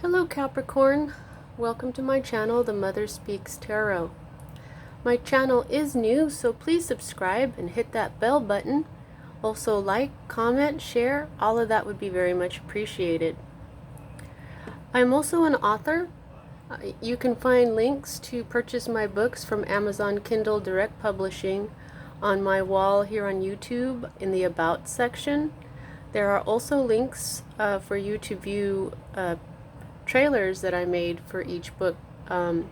Hello Capricorn, welcome to my channel, The Mother Speaks Tarot. My channel is new, so please subscribe and hit that bell button. Also like, comment, share, all of that would be very much appreciated. I'm also an author. You can find links to purchase my books from Amazon Kindle Direct Publishing on my wall here on YouTube in the About section. There are also links for you to view trailers that I made for each book. I'm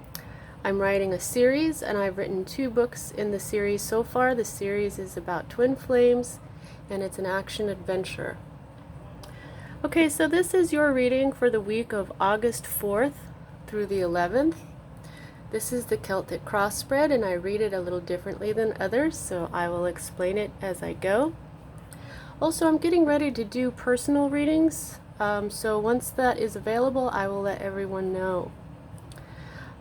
writing a series, and I've written 2 books in the series so far. The series is about twin flames, and it's an action adventure. Okay, so this is your reading for the week of August 4th through the 11th. This is the Celtic cross spread, and I read it a little differently than others, so I will explain it as I go. Also, I'm getting ready to do personal readings, so once that is available, I will let everyone know.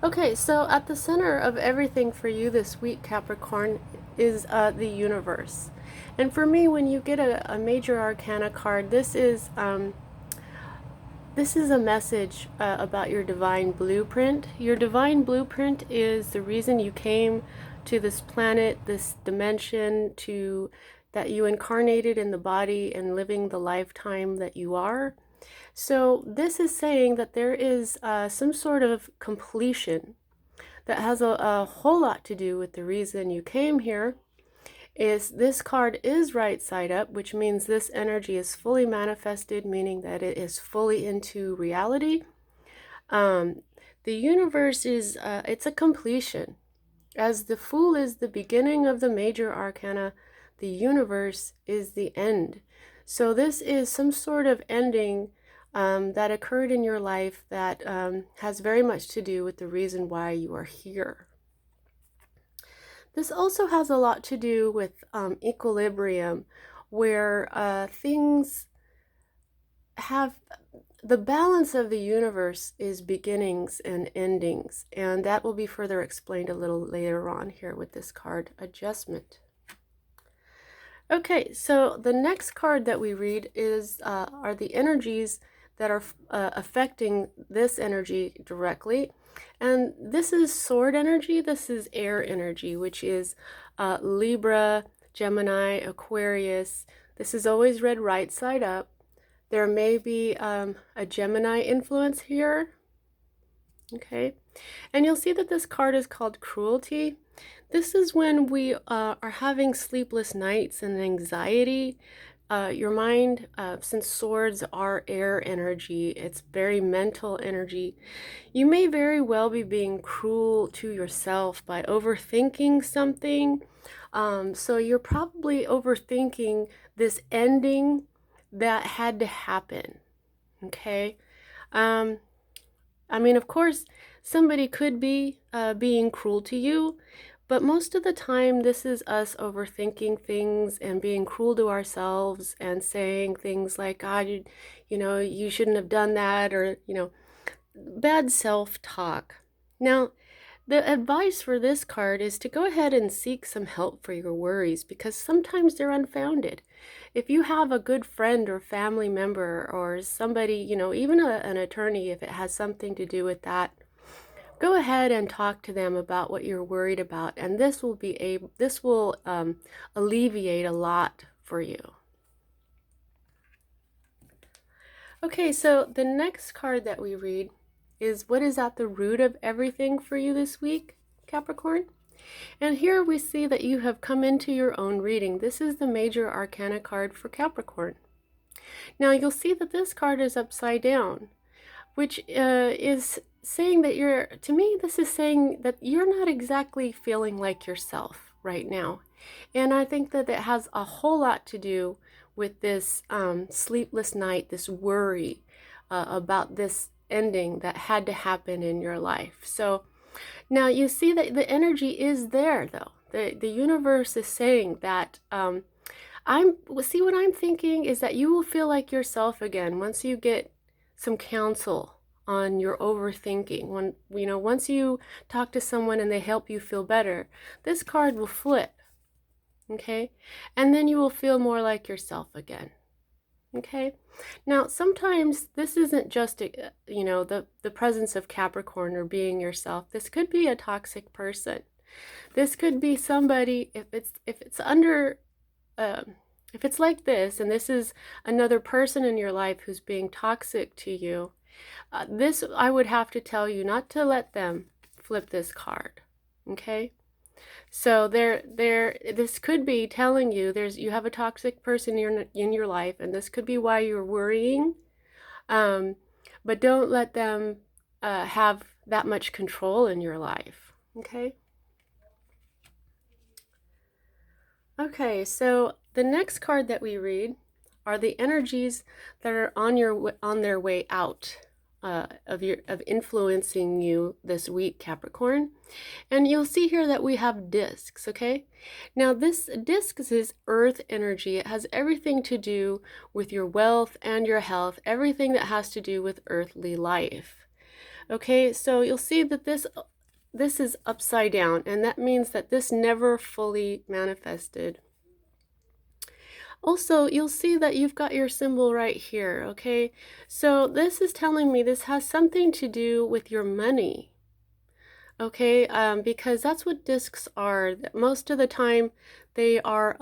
Okay, so at the center of everything for you this week, Capricorn, is the universe. And for me, when you get a major arcana card, this is a message about your divine blueprint. Your divine blueprint is the reason you came to this planet, this dimension, that you incarnated in the body and living the lifetime that you are. So this is saying that there is some sort of completion that has a whole lot to do with the reason you came here. This card is right side up, which means this energy is fully manifested, meaning that it is fully into reality. The universe is, it's a completion. As the Fool is the beginning of the major arcana, the universe is the end. So this is some sort of ending that occurred in your life that has very much to do with the reason why you are here. This also has a lot to do with equilibrium, where things have the balance of the universe is beginnings and endings, and that will be further explained a little later on here with this card adjustment. Okay, so the next card that we read are the energies that are affecting this energy directly. And this is sword energy, this is air energy, which is Libra, Gemini, Aquarius. This is always read right side up. There may be a Gemini influence here. Okay, and you'll see that this card is called Cruelty. This is when we are having sleepless nights and anxiety. Your mind, since swords are air energy, it's very mental energy. You may very well be being cruel to yourself by overthinking something. So you're probably overthinking this ending that had to happen. Okay. I mean, of course, somebody could be being cruel to you, but most of the time, this is us overthinking things and being cruel to ourselves and saying things like, God, you shouldn't have done that, or, bad self-talk. Now, the advice for this card is to go ahead and seek some help for your worries, because sometimes they're unfounded. If you have a good friend or family member or somebody, even an attorney, if it has something to do with that, go ahead and talk to them about what you're worried about, and this will alleviate a lot for you. Okay, so the next card that we read is what is at the root of everything for you this week, Capricorn. And here we see that you have come into your own reading. This is the major arcana card for Capricorn. Now you'll see that this card is upside down, which is saying that this is saying that you're not exactly feeling like yourself right now. And I think that it has a whole lot to do with this sleepless night, this worry about this ending that had to happen in your life. So now you see that the energy is there, though. The universe is saying that what I'm thinking is that you will feel like yourself again once you get some counsel on your overthinking. Once you talk to someone and they help you feel better, this card will flip. Okay? And then you will feel more like yourself again. Okay. Now, sometimes this isn't just, the presence of Capricorn or being yourself. This could be a toxic person. This could be somebody, if it's under, if it's like this, and this is another person in your life who's being toxic to you, this I would have to tell you not to let them flip this card. Okay? So this could be telling you you have a toxic person in your life, and this could be why you're worrying. But don't let them have that much control in your life. Okay. Okay. So the next card that we read are the energies that are on their way out of influencing you this week, Capricorn. And you'll see here that we have discs, okay? Now this discs is earth energy. It has everything to do with your wealth and your health, everything that has to do with earthly life. Okay, so you'll see that this is upside down, and that means that this never fully manifested. Also, you'll see that you've got your symbol right here, okay? So this is telling me this has something to do with your money, okay? Because that's what discs are. Most of the time, they are,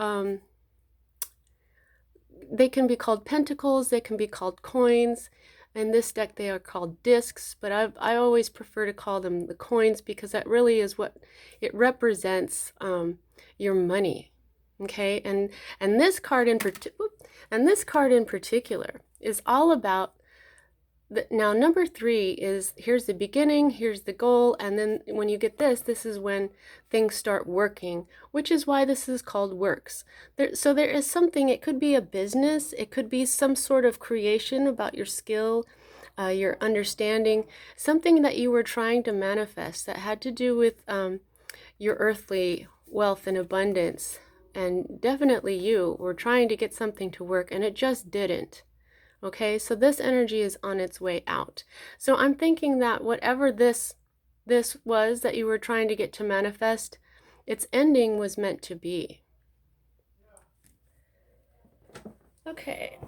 they can be called pentacles, they can be called coins. In this deck, they are called discs, but I always prefer to call them the coins because that really is what it represents, your money. Okay, and this card in particular is all about now number 3 is here's the beginning, here's the goal, and then when you get this is when things start working, which is why this is called works. So there is something, it could be a business, it could be some sort of creation about your skill, your understanding, something that you were trying to manifest that had to do with your earthly wealth and abundance. And definitely you were trying to get something to work and it just didn't. Okay, so this energy is on its way out. So I'm thinking that whatever this was that you were trying to get to manifest, its ending was meant to be. Okay.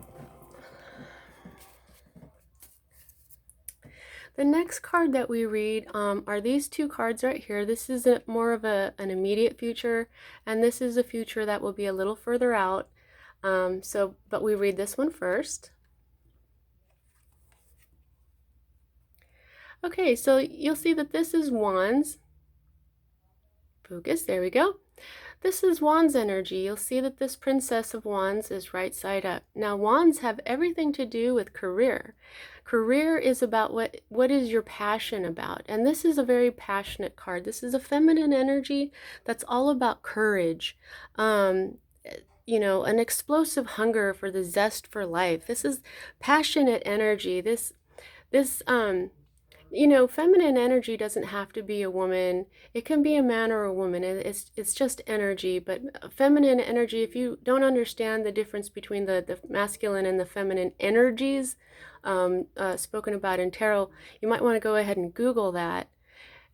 The next card that we read are these two cards right here. This is more of an immediate future, and this is a future that will be a little further out. But we read this one first. Okay, so you'll see that this is Wands. Focus, there we go. This is Wands energy. You'll see that this Princess of Wands is right side up. Now, Wands have everything to do with career. Career is about what is your passion about. And this is a very passionate card. This is a feminine energy that's all about courage. An explosive hunger for the zest for life. This is passionate energy. This feminine energy doesn't have to be a woman. It can be a man or a woman. It's just energy. But feminine energy, if you don't understand the difference between the masculine and the feminine energies spoken about in tarot, you might want to go ahead and Google that.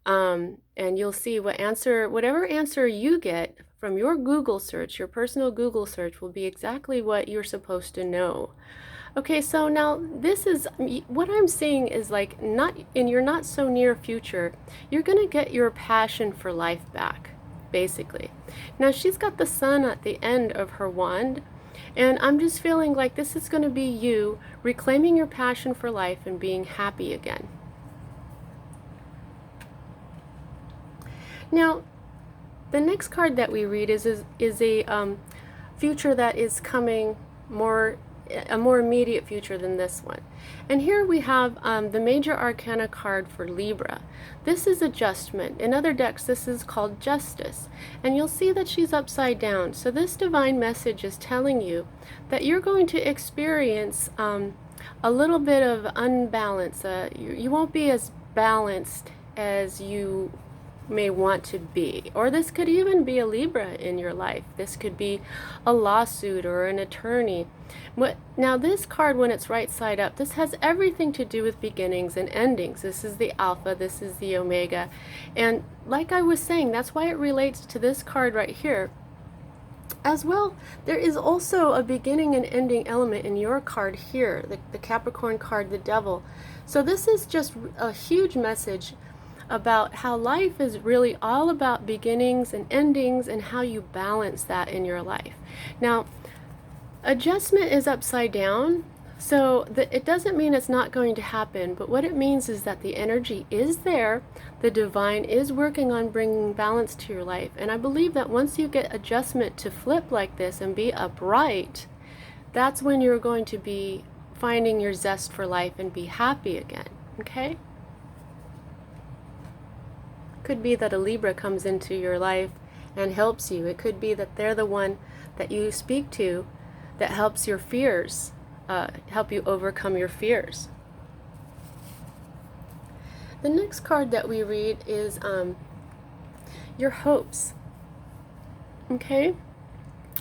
And you'll see whatever answer you get from your Google search, your personal Google search, will be exactly what you're supposed to know. Okay, so now this is what I'm seeing is like in your not so near future, you're going to get your passion for life back, basically. Now she's got the sun at the end of her wand, and I'm just feeling like this is going to be you reclaiming your passion for life and being happy again. Now, the next card that we read is a future that is coming a more immediate future than this one. And here we have the major arcana card for Libra. This is adjustment. In other decks, this is called justice. And you'll see that she's upside down. So this divine message is telling you that you're going to experience a little bit of unbalance. You won't be as balanced as you may want to be. Or this could even be a Libra in your life. This could be a lawsuit or an attorney. Now this card, when it's right side up, this has everything to do with beginnings and endings. This is the Alpha, this is the Omega. And like I was saying, that's why it relates to this card right here. As well, there is also a beginning and ending element in your card here, the Capricorn card, the Devil. So this is just a huge message about how life is really all about beginnings and endings and how you balance that in your life. Now, adjustment is upside down, so it doesn't mean it's not going to happen, but what it means is that the energy is there, the divine is working on bringing balance to your life, and I believe that once you get adjustment to flip like this and be upright, that's when you're going to be finding your zest for life and be happy again, okay? Could be that a Libra comes into your life and helps you. It could be that they're the one that you speak to that helps your fears, help you overcome your fears. The next card that we read is your hopes. Okay?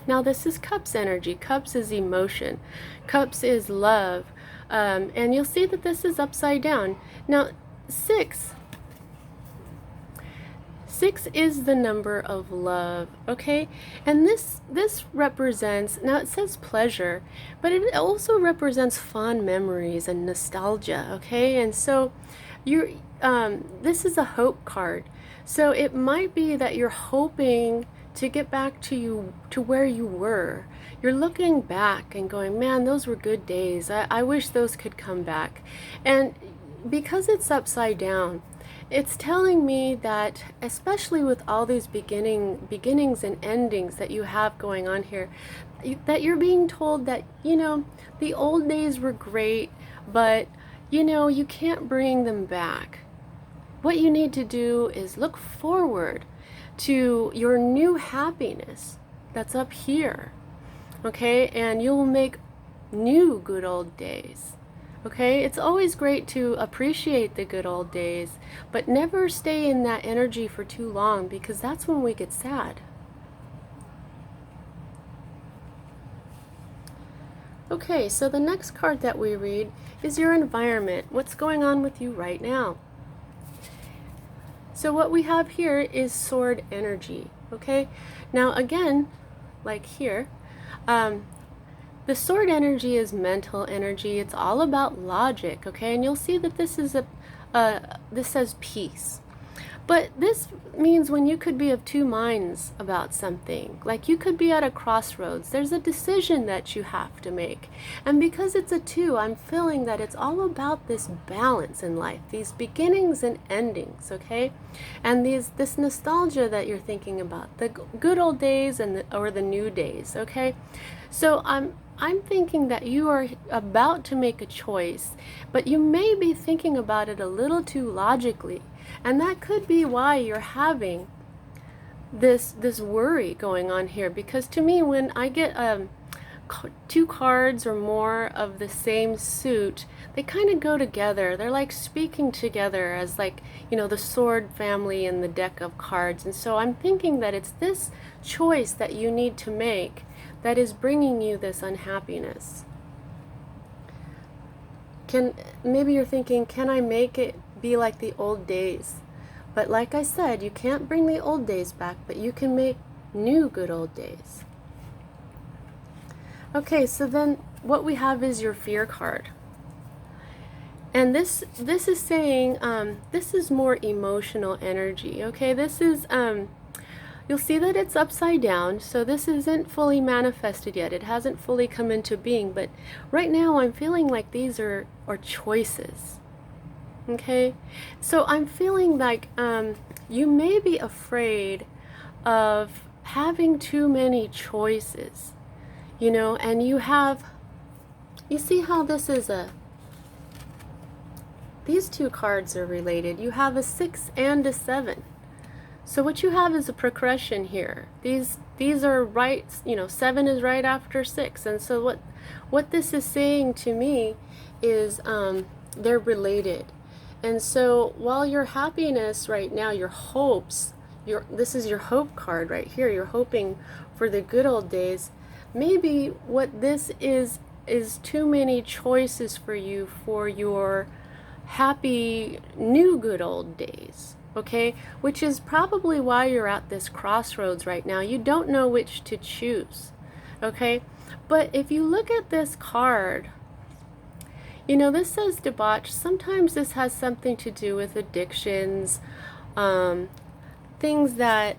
Now this is Cups energy. Cups is emotion. Cups is love. And you'll see that this is upside down. Now, 6 is the number of love, okay? And this represents, now it says pleasure, but it also represents fond memories and nostalgia, okay? And so this is a hope card. So it might be that you're hoping to get back to where you were. You're looking back and going, man, those were good days. I wish those could come back. And because it's upside down, it's telling me that, especially with all these beginnings and endings that you have going on here, that you're being told that, you know, the old days were great, but, you know, you can't bring them back. What you need to do is look forward to your new happiness that's up here, okay? And you'll make new good old days. Okay, it's always great to appreciate the good old days, but never stay in that energy for too long, because that's when we get sad. Okay, so the next card that we read is your environment. What's going on with you right now? So what we have here is sword energy, okay? Now again, like here, the sword energy is mental energy. It's all about logic, okay? And you'll see that this is this says peace. But this means when you could be of two minds about something. Like you could be at a crossroads. There's a decision that you have to make. And because it's a 2, I'm feeling that it's all about this balance in life, these beginnings and endings, okay? And this nostalgia that you're thinking about, the good old days or the new days, okay? So I'm thinking that you are about to make a choice, but you may be thinking about it a little too logically. And that could be why you're having this worry going on here. Because to me, when I get 2 cards or more of the same suit, they kind of go together. They're like speaking together as, like, you know, the sword family in the deck of cards. And so I'm thinking that it's this choice that you need to make that is bringing you this unhappiness. Maybe you're thinking, can I make it be like the old days? But like I said, you can't bring the old days back, but you can make new good old days. Okay, so then what we have is your fear card. And this is saying, this is more emotional energy, okay? This is, you'll see that it's upside down, so this isn't fully manifested yet. It hasn't fully come into being, but right now I'm feeling like these are choices, okay? So I'm feeling like you may be afraid of having too many choices, you know, and you see how this is these 2 cards are related. You have a 6 and a 7. So what you have is a progression here. These are right, you know, 7 is right after 6. And so what this is saying to me is they're related. And so while your happiness right now, your hopes, this is your hope card right here. You're hoping for the good old days. Maybe what this is too many choices for you for your happy new good old days. okay? Which is probably why you're at this crossroads right now. You don't know which to choose, okay? But if you look at this card, you know, this says debauch. Sometimes this has something to do with addictions, things that,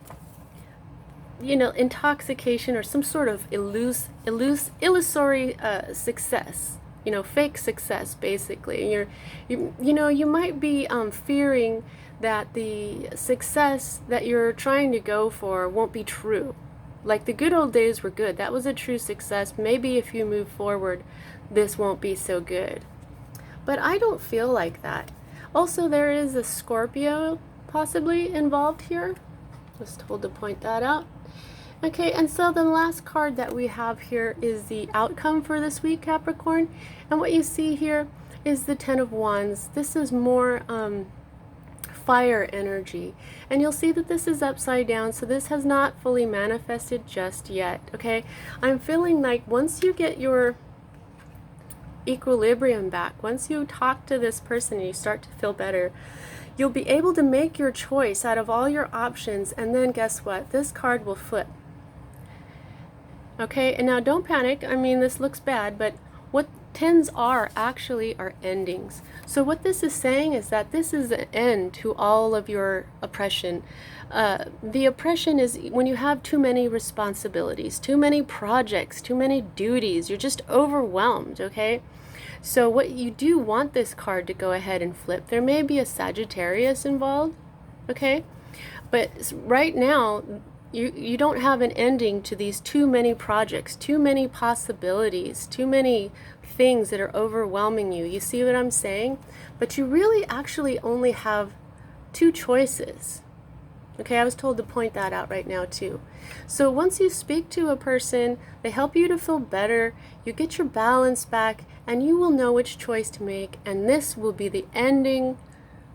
you know, intoxication or some sort of illusory success, you know, fake success, basically. You know, you might be fearing that the success that you're trying to go for won't be true. Like the good old days were good. That was a true success. Maybe if you move forward, this won't be so good. But I don't feel like that. Also, there is a Scorpio possibly involved here. Just told to point that out. Okay, and so the last card that we have here is the outcome for this week, Capricorn. And what you see here is the Ten of Wands. This is more fire energy. And you'll see that this is upside down, so this has not fully manifested just yet, okay? I'm feeling like once you get your equilibrium back, once you talk to this person and you start to feel better, you'll be able to make your choice out of all your options, and then guess what? This card will flip. Okay, and now don't panic. I mean, this looks bad, but what tens are actually are endings. So what this is saying is that this is an end to all of your oppression. The oppression is when you have too many responsibilities, too many projects, too many duties. You're just overwhelmed, okay? So what you do want this card to go ahead and flip. There may be a Sagittarius involved, okay? But right now, you don't have an ending to these too many projects, too many possibilities, too many things that are overwhelming you. You see what I'm saying? But you really actually only have two choices. Okay, I was told to point that out right now too. So once you speak to a person, they help you to feel better, you get your balance back, and you will know which choice to make, and this will be the ending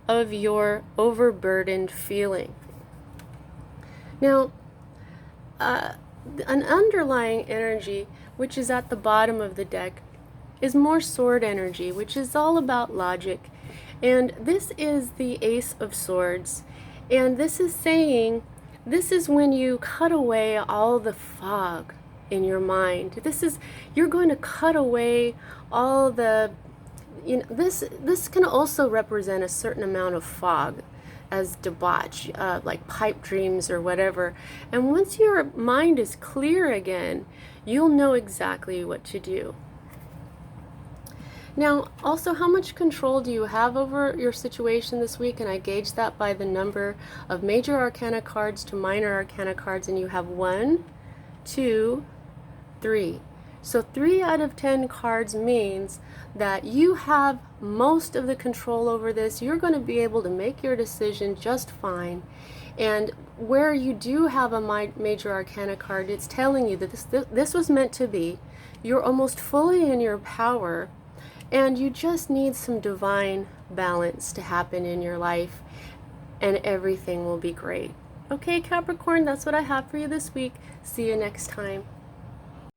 of your overburdened feeling. Now, an underlying energy, which is at the bottom of the deck, is more sword energy, which is all about logic. And this is the Ace of Swords. And this is saying, this is when you cut away all the fog in your mind. This is, you're going to cut away all the, you know, this can also represent a certain amount of fog as debauch, like pipe dreams or whatever. And once your mind is clear again, you'll know exactly what to do. Now, also, how much control do you have over your situation this week? And I gauge that by the number of major arcana cards to minor arcana cards, and you have 1, 2, 3. So 3 out of 10 cards means that you have most of the control over this. You're going to be able to make your decision just fine. And where you do have a major arcana card, it's telling you that this was meant to be. You're almost fully in your power, and you just need some divine balance to happen in your life, and everything will be great. Okay, Capricorn, that's what I have for you this week. See you next time.